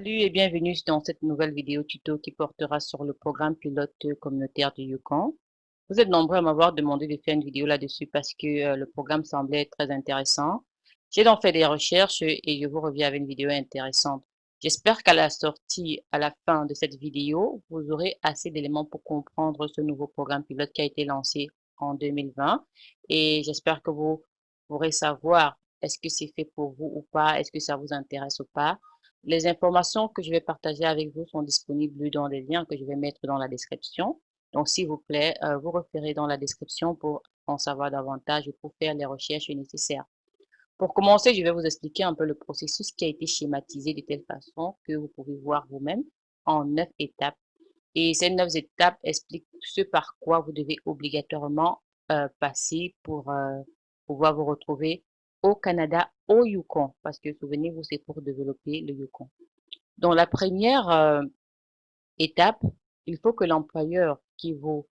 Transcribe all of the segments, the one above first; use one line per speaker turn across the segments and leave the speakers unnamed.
Salut et bienvenue dans cette nouvelle vidéo tuto qui portera sur le programme pilote communautaire du Yukon. Vous êtes nombreux à m'avoir demandé de faire une vidéo là-dessus parce que le programme semblait très intéressant. J'ai donc fait des recherches et je vous reviens avec une vidéo intéressante. J'espère qu'à la sortie, à la fin de cette vidéo, vous aurez assez d'éléments pour comprendre ce nouveau programme pilote qui a été lancé en 2020 et j'espère que vous pourrez savoir est-ce que c'est fait pour vous ou pas, est-ce que ça vous intéresse ou pas. Les informations que je vais partager avec vous sont disponibles dans les liens que je vais mettre dans la description. Donc, s'il vous plaît, vous référez dans la description pour en savoir davantage et pour faire les recherches nécessaires. Pour commencer, je vais vous expliquer un peu le processus qui a été schématisé de telle façon que vous pouvez voir vous-même en 9 étapes. Et ces 9 étapes expliquent ce par quoi vous devez obligatoirement passer pour pouvoir vous retrouver au Canada, au Yukon, parce que souvenez-vous, c'est pour développer le Yukon. Dans la première étape, il faut que l'employeur qui vous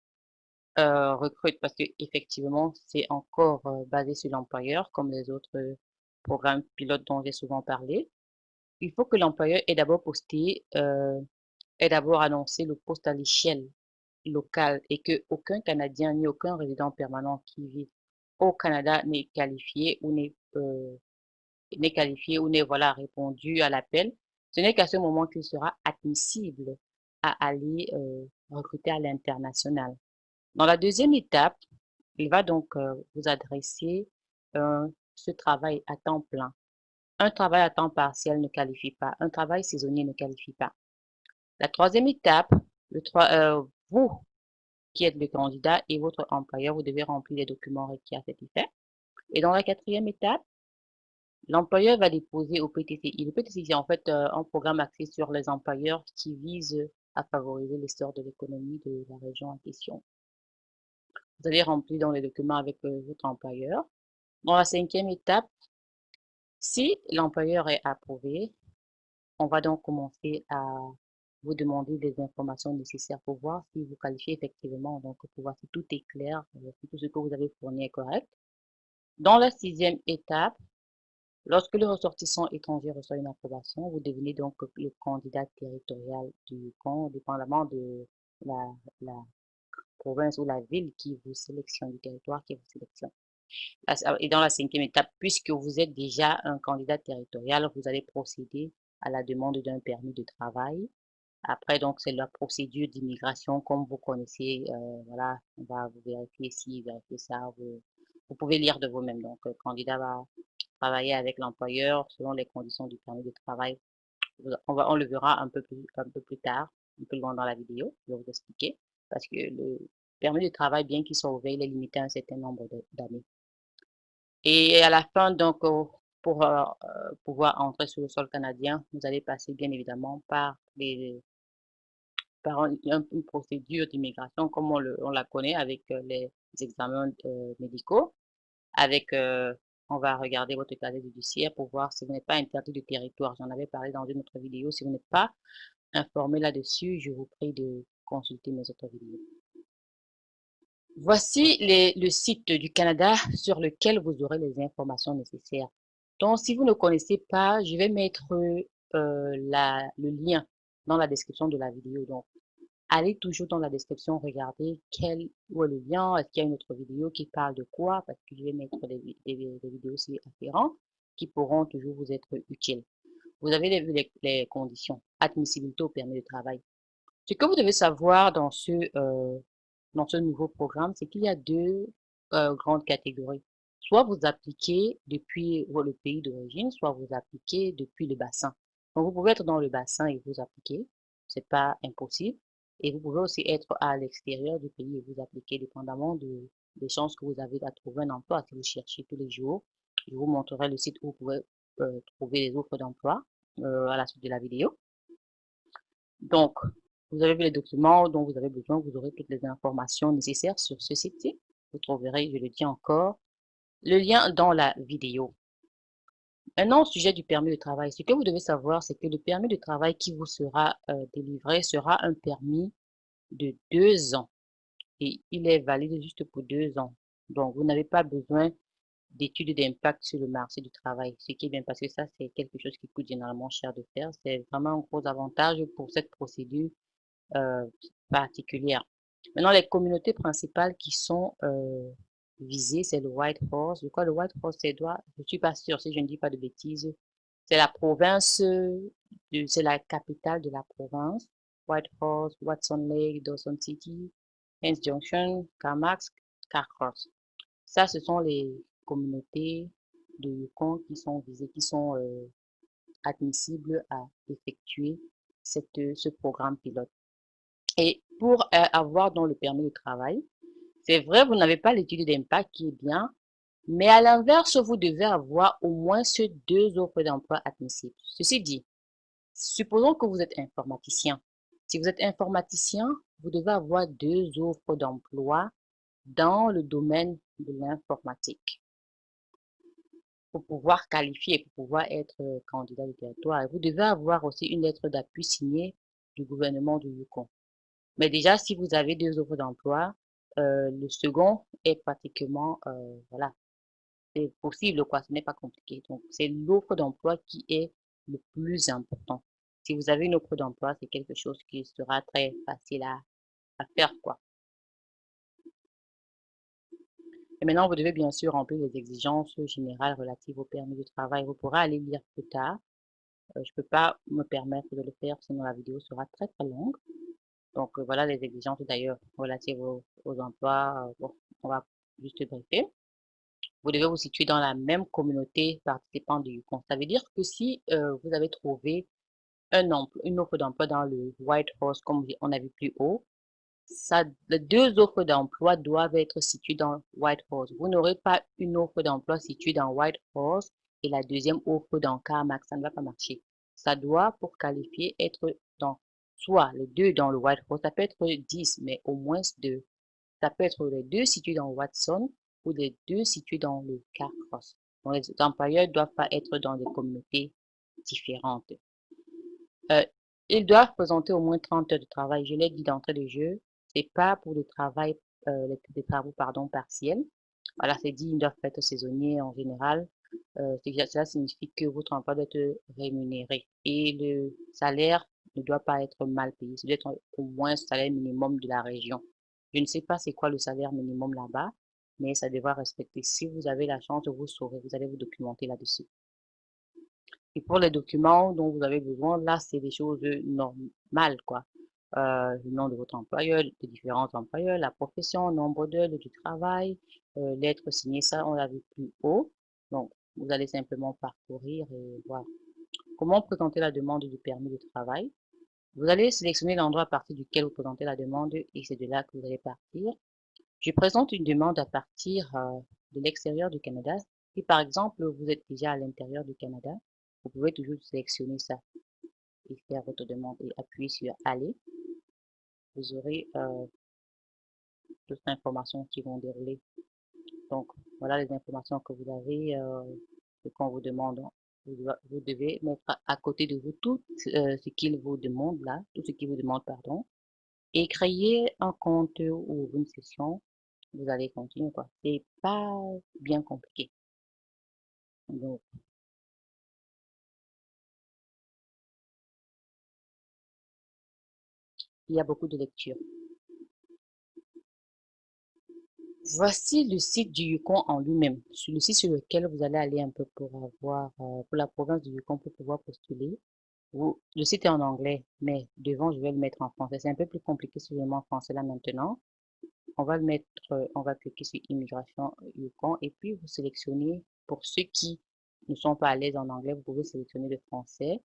recrute, parce que effectivement, c'est encore basé sur l'employeur, comme les autres programmes pilotes dont j'ai souvent parlé. Il faut que l'employeur ait d'abord posté, ait d'abord annoncé le poste à l'échelle locale et que aucun Canadien ni aucun résident permanent qui vit au Canada n'est qualifié ou n'est qualifié ou n'est voilà répondu à l'appel. Ce n'est qu'à ce moment qu'il sera admissible à aller recruter à l'international. Dans la deuxième étape, il va donc vous adresser ce travail à temps plein. Un travail à temps partiel ne qualifie pas. Un travail saisonnier ne qualifie pas. La troisième étape, vous qui êtes le candidat et votre employeur, vous devez remplir les documents requis à cet effet. Et dans la quatrième étape, l'employeur va déposer au PTCI. Le PTCI, c'est en fait un programme axé sur les employeurs qui vise à favoriser l'essor de l'économie de la région en question. Vous allez remplir dans les documents avec votre employeur. Dans la cinquième étape, si l'employeur est approuvé, on va donc commencer à vous demander des informations nécessaires pour voir si vous qualifiez effectivement, donc pour voir si tout est clair, si tout ce que vous avez fourni est correct. Dans la sixième étape, lorsque le ressortissant étranger reçoit une approbation, vous devenez donc le candidat territorial du camp, dépendamment de la, la province ou la ville qui vous sélectionne, du territoire qui vous sélectionne. Et dans la cinquième étape, puisque vous êtes déjà un candidat territorial, vous allez procéder à la demande d'un permis de travail. Après, donc, c'est la procédure d'immigration, comme vous connaissez. Voilà, on va vous vérifier ci, vérifier ça. Vous pouvez lire de vous-même. Donc, le candidat va travailler avec l'employeur selon les conditions du permis de travail. On le verra un peu plus tard, un peu loin dans la vidéo. Je vais vous expliquer. Parce que le permis de travail, bien qu'il soit ouvert, il est limité à un certain nombre d'années. Et à la fin, donc, pour pouvoir entrer sur le sol canadien, vous allez passer bien évidemment par une procédure d'immigration comme on la connaît avec les examens médicaux. Avec, on va regarder votre casier judiciaire pour voir si vous n'êtes pas interdit de territoire. J'en avais parlé dans une autre vidéo. Si vous n'êtes pas informé là-dessus, je vous prie de consulter mes autres vidéos. Voici le site du Canada sur lequel vous aurez les informations nécessaires. Donc, si vous ne connaissez pas, je vais mettre le lien dans la description de la vidéo. Donc, allez toujours dans la description, regardez où est le lien, est-ce qu'il y a une autre vidéo qui parle de quoi, parce que je vais mettre des vidéos aussi afférentes qui pourront toujours vous être utiles. Vous avez les conditions, admissibilité au permis de travail. Ce que vous devez savoir dans ce nouveau programme, c'est qu'il y a deux grandes catégories. Soit vous appliquez depuis le pays d'origine, soit vous appliquez depuis le bassin. Donc, vous pouvez être dans le bassin et vous appliquer, c'est pas impossible. Et vous pouvez aussi être à l'extérieur du pays et vous appliquer, dépendamment des chances que vous avez à trouver un emploi. Si vous cherchez tous les jours, je vous montrerai le site où vous pouvez trouver les offres d'emploi à la suite de la vidéo. Donc, vous avez vu les documents dont vous avez besoin, vous aurez toutes les informations nécessaires sur ce site-ci. Vous trouverez, je le dis encore, le lien dans la vidéo. Maintenant, au sujet du permis de travail, ce que vous devez savoir, c'est que le permis de travail qui vous sera délivré sera un permis de 2 ans et il est valide juste pour 2 ans. Donc, vous n'avez pas besoin d'études d'impact sur le marché du travail. Ce qui est bien parce que ça, c'est quelque chose qui coûte généralement cher de faire. C'est vraiment un gros avantage pour cette procédure euh, particulière. Maintenant, les communautés principales qui sont visées, c'est le White Horse. Je crois le White Horse, je suis pas sûre si je ne dis pas de bêtises. C'est la province, c'est la capitale de la province. White Horse, Watson Lake, Dawson City, Hens Junction, Carmack, Carcross. Ça, ce sont les communautés de Yukon qui sont visées, qui sont admissibles à effectuer ce programme pilote. Et pour avoir donc le permis de travail, c'est vrai, vous n'avez pas l'étude d'impact qui est bien, mais à l'inverse, vous devez avoir au moins ces deux offres d'emploi admissibles. Ceci dit, supposons que vous êtes informaticien. Si vous êtes informaticien, vous devez avoir deux offres d'emploi dans le domaine de l'informatique pour pouvoir qualifier, pour pouvoir être candidat du territoire. Et vous devez avoir aussi une lettre d'appui signée du gouvernement du Yukon. Mais déjà, si vous avez deux offres d'emploi, le second est pratiquement, voilà, c'est possible, quoi, ce n'est pas compliqué. Donc, c'est l'offre d'emploi qui est le plus important. Si vous avez une offre d'emploi, c'est quelque chose qui sera très facile à faire, quoi. Et maintenant, vous devez bien sûr remplir les exigences générales relatives au permis de travail. Vous pourrez aller lire plus tard. Je ne peux pas me permettre de le faire, sinon la vidéo sera très très longue. Donc voilà les exigences d'ailleurs relatives aux emplois. Bon, on va juste briefer. Vous devez vous situer dans la même communauté participante du Yukon. Ça veut dire que si vous avez trouvé une offre d'emploi dans le White Horse, comme on a vu plus haut, les deux offres d'emploi doivent être situées dans White Horse. Vous n'aurez pas une offre d'emploi située dans White Horse et la deuxième offre dans Carmack. Ça ne va pas marcher. Ça doit, pour qualifier, être dans soit les deux dans le White Horse. Ça peut être 10, mais au moins deux. Ça peut être les deux situés dans Watson ou les deux situés dans le Carcross. Donc, les employeurs ne doivent pas être dans des communautés différentes. Euh, Ils doivent présenter au moins 30 heures de travail. Je l'ai dit d'entrée de jeu, c'est pas pour le travail, les travaux pardon, partiels. Voilà, c'est dit, ils doivent être saisonniers en général. Cela signifie que votre emploi doit être rémunéré et le salaire ne doit pas être mal payé. Ça doit être au moins le salaire minimum de la région. Je ne sais pas c'est quoi le salaire minimum là-bas, mais ça devra respecter. Si vous avez la chance, vous saurez, vous allez vous documenter là-dessus. Et pour les documents dont vous avez besoin, là, c'est des choses normales, quoi. Le nom de votre employeur, des différents employeurs, la profession, nombre d'heures du travail, lettre signée, ça, on l'a vu plus haut. Donc, vous allez simplement parcourir et voir. Comment présenter la demande du permis de travail? Vous allez sélectionner l'endroit à partir duquel vous présentez la demande et c'est de là que vous allez partir. Je présente une demande à partir de l'extérieur du Canada. Si par exemple vous êtes déjà à l'intérieur du Canada, vous pouvez toujours sélectionner ça et faire votre demande et appuyer sur Aller. Vous aurez toutes les informations qui vont dérouler. Donc voilà les informations que vous avez, ce qu'on vous demande. Vous devez mettre à côté de vous tout ce qu'il vous demande là, tout ce qu'il vous demande, pardon, et créer un compte ou une session. Vous allez continuer quoi. C'est pas bien compliqué. Donc, il y a beaucoup de lectures. Voici le site du Yukon en lui-même. Sur le site sur lequel vous allez aller un peu pour avoir, pour la province du Yukon pour pouvoir postuler. Le site est en anglais, mais devant, je vais le mettre en français. C'est un peu plus compliqué si je le mets en français là maintenant. On va le mettre, on va cliquer sur Immigration Yukon et puis vous sélectionnez, pour ceux qui ne sont pas à l'aise en anglais, vous pouvez sélectionner le français.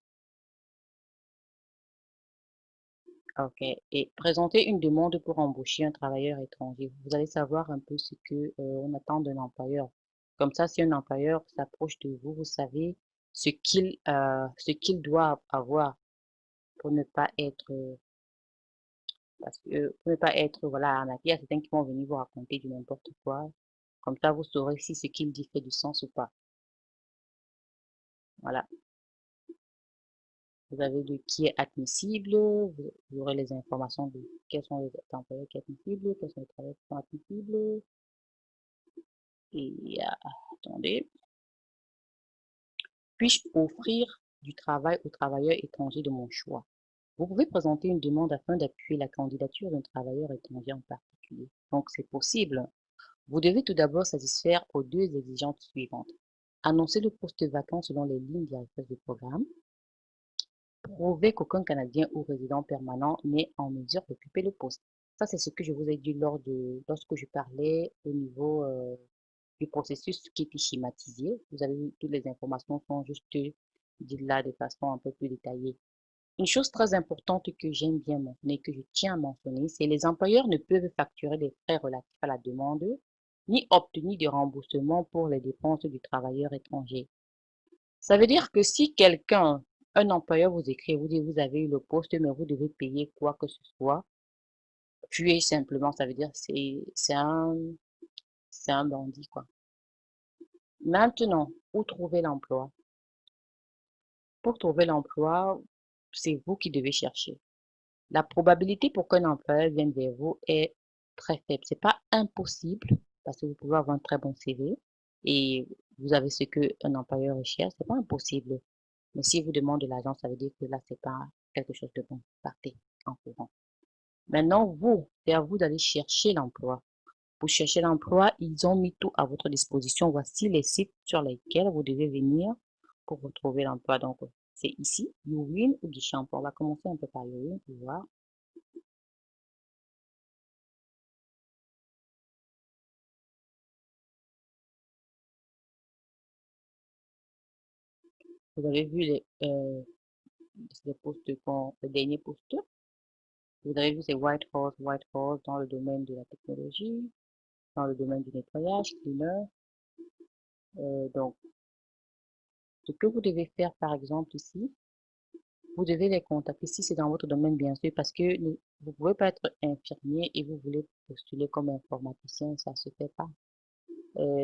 Ok. Et présenter une demande pour embaucher un travailleur étranger. Vous allez savoir un peu ce que on attend d'un employeur. Comme ça, si un employeur s'approche de vous, vous savez ce qu'il doit avoir pour ne pas être parce que pour ne pas être voilà arnaqué. Il y a certains qui vont venir vous raconter du n'importe quoi. Comme ça, vous saurez si ce qu'il dit fait du sens ou pas. Voilà. Vous avez de qui est admissible, vous aurez les informations de quels sont les employeurs qui sont admissibles, quels sont les travailleurs qui sont admissibles. Et Attendez. Puis-je offrir du travail aux travailleurs étrangers de mon choix? Vous pouvez présenter une demande afin d'appuyer la candidature d'un travailleur étranger en particulier. Donc, c'est possible. Vous devez tout d'abord satisfaire aux deux exigences suivantes. Annoncer le poste vacant selon les lignes directrices du programme. Prouver qu'aucun Canadien ou résident permanent n'est en mesure d'occuper le poste. Ça, c'est ce que je vous ai dit lorsque je parlais au niveau du processus qui était schématisé. Vous avez vu, toutes les informations sont juste dites là de façon un peu plus détaillée. Une chose très importante que j'aime bien mentionner, que je tiens à mentionner, c'est les employeurs ne peuvent facturer des frais relatifs à la demande, ni obtenir de remboursement pour les dépenses du travailleur étranger. Ça veut dire que si un employeur vous écrit et vous dit vous avez eu le poste, mais vous devez payer quoi que ce soit, puis simplement, ça veut dire c'est un bandit, quoi. Maintenant, où trouver l'emploi? Pour trouver l'emploi, c'est vous qui devez chercher. La probabilité pour qu'un employeur vienne vers vous est très faible. C'est pas impossible parce que vous pouvez avoir un très bon CV et vous avez ce qu'un employeur recherche. C'est pas impossible. Mais si vous demande de l'argent, ça veut dire que là, c'est pas quelque chose de bon. Partez en courant. Maintenant, c'est à vous d'aller chercher l'emploi. Pour chercher l'emploi, ils ont mis tout à votre disposition. Voici les sites sur lesquels vous devez venir pour retrouver l'emploi. Donc, c'est ici, YouWin ou Guichet Emploi. On va commencer un peu par YouWin pour voir. Vous avez vu les postes, le dernier poste. Vous avez vu, c'est White Horse dans le domaine de la technologie, dans le domaine du nettoyage, cleaner. Donc, ce que vous devez faire, par exemple, ici, vous devez les contacter si c'est dans votre domaine, bien sûr, parce que vous ne pouvez pas être infirmier et vous voulez postuler comme informaticien, ça ne se fait pas.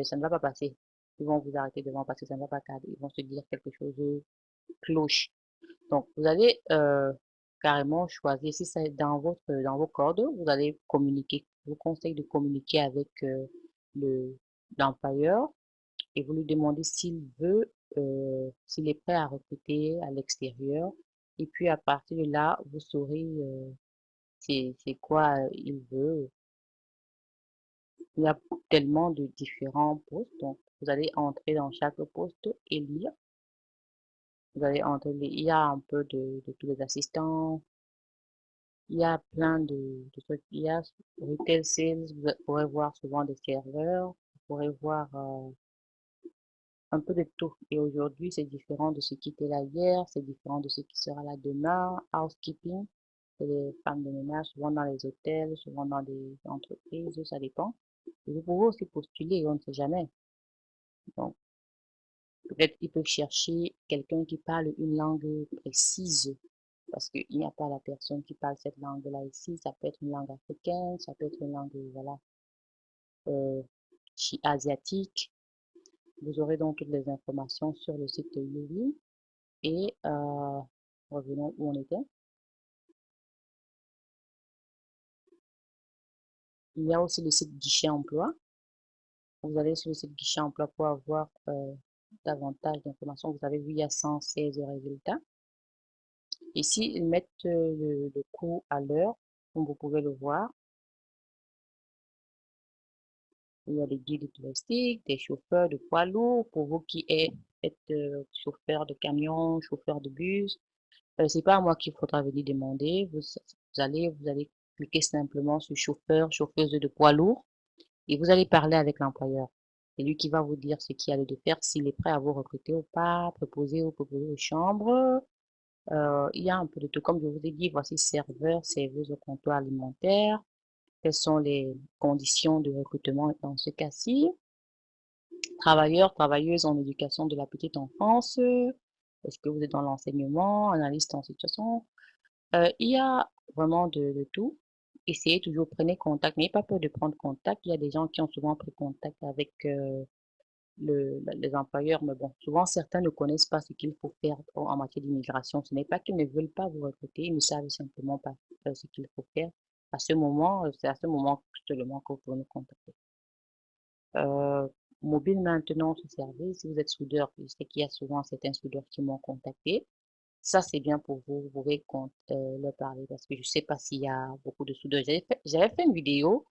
Ça ne va pas passer. Ils vont vous arrêter devant parce que ça ne va pas cadrer. Ils vont se dire quelque chose de cloche. Donc, vous allez carrément choisir, si c'est dans vos cordes, vous allez communiquer. Je vous conseille de communiquer avec le, l'employeur et vous lui demandez s'il est prêt à recruter à l'extérieur. Et puis, à partir de là, vous saurez c'est quoi il veut. Il y a tellement de différents postes. Donc, vous allez entrer dans chaque poste et lire. Vous allez entrer, il y a un peu de tous les assistants. Il y a plein de trucs. Il y a retail sales, vous pourrez voir souvent des serveurs, vous pourrez voir un peu de tout. Et aujourd'hui, c'est différent de ce qui était là hier, c'est différent de ce qui sera là demain. Housekeeping, c'est les femmes de ménage, souvent dans les hôtels, souvent dans des entreprises, ça dépend. Et vous pouvez aussi postuler, on ne sait jamais. Donc, peut-être qu'ils peuvent chercher quelqu'un qui parle une langue précise parce qu'il n'y a pas la personne qui parle cette langue-là ici. Ça peut être une langue africaine, ça peut être une langue, voilà, euh, asiatique. Vous aurez donc toutes les informations sur le site de Yuri. Et revenons où on était. Il y a aussi le site Guichet Emploi. Vous allez sur le site Guichet Emploi pour avoir davantage d'informations. Vous avez vu, il y a 116 résultats. Ici, ils mettent le coût à l'heure, comme vous pouvez le voir. Il y a des guides touristiques, des chauffeurs de poids lourds pour vous qui êtes chauffeur de camion, chauffeur de bus. C'est pas à moi qu'il faudra venir demander. Vous allez cliquer simplement sur chauffeur, chauffeuse de poids lourd et vous allez parler avec l'employeur. C'est lui qui va vous dire ce qu'il y a lieu de faire, s'il est prêt à vous recruter ou pas, proposer aux chambres. Il y a un peu de tout. Comme je vous ai dit, voici serveur, serveuse au comptoir alimentaire. Quelles sont les conditions de recrutement dans ce cas-ci? Travailleurs, travailleuses en éducation de la petite enfance. Est-ce que vous êtes dans l'enseignement, analyste en situation? Il y a vraiment de tout. Essayez toujours, prenez contact. N'ayez pas peur de prendre contact. Il y a des gens qui ont souvent pris contact avec les employeurs, mais bon, souvent certains ne connaissent pas ce qu'il faut faire en matière d'immigration. Ce n'est pas qu'ils ne veulent pas vous recruter, ils ne savent simplement pas ce qu'il faut faire. À ce moment, c'est à ce moment seulement que vous pouvez nous contacter. Euh, mobile maintenance au service. Si vous êtes soudeur, je sais qu'il y a souvent certains soudeurs qui m'ont contacté. Ça, c'est bien pour vous. Vous pouvez leur parler parce que je sais pas s'il y a beaucoup de soudeurs. J'avais fait une vidéo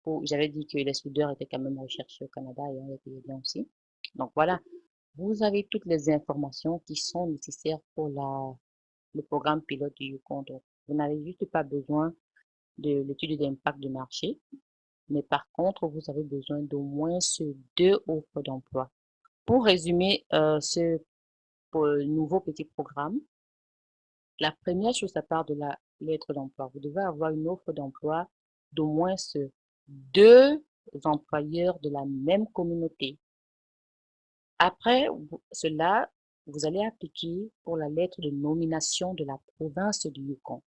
où j'avais dit que les soudeurs étaient quand même recherchés au Canada et on les payait bien aussi. Donc voilà, vous avez toutes les informations qui sont nécessaires pour le programme pilote du Yukon. Donc, vous n'avez juste pas besoin de l'étude d'impact du marché, mais par contre, vous avez besoin d'au moins deux offres d'emploi. Pour résumer nouveau petit programme, la première chose, ça part de la lettre d'emploi. Vous devez avoir une offre d'emploi d'au moins deux employeurs de la même communauté. Après cela, vous allez appliquer pour la lettre de nomination de la province du Yukon.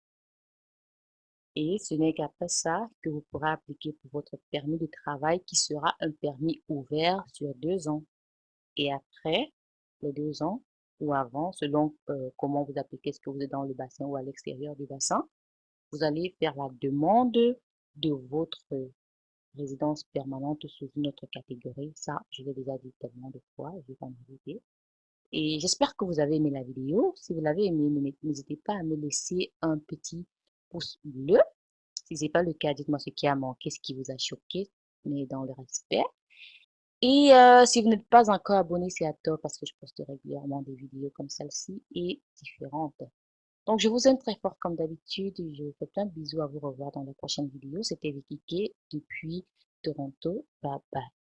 Et ce n'est qu'après ça que vous pourrez appliquer pour votre permis de travail qui sera un permis ouvert sur 2 ans. Et après les 2 ans ou avant, selon comment vous appliquez, est-ce que vous êtes dans le bassin ou à l'extérieur du bassin, vous allez faire la demande de votre résidence permanente sous une autre catégorie. Ça, je l'ai déjà dit tellement de fois, je vais pas me répéter. Et j'espère que vous avez aimé la vidéo. Si vous l'avez aimé, n'hésitez pas à me laisser un petit pouce bleu. Si ce n'est pas le cas, dites-moi ce qui a manqué, ce qui vous a choqué, mais dans le respect. Et si vous n'êtes pas encore abonné, c'est à tort parce que je poste régulièrement des vidéos comme celle-ci et différentes. Donc, je vous aime très fort comme d'habitude. Je vous fais plein de bisous à vous revoir dans la prochaine vidéo. C'était Vicky K depuis Toronto. Bye bye.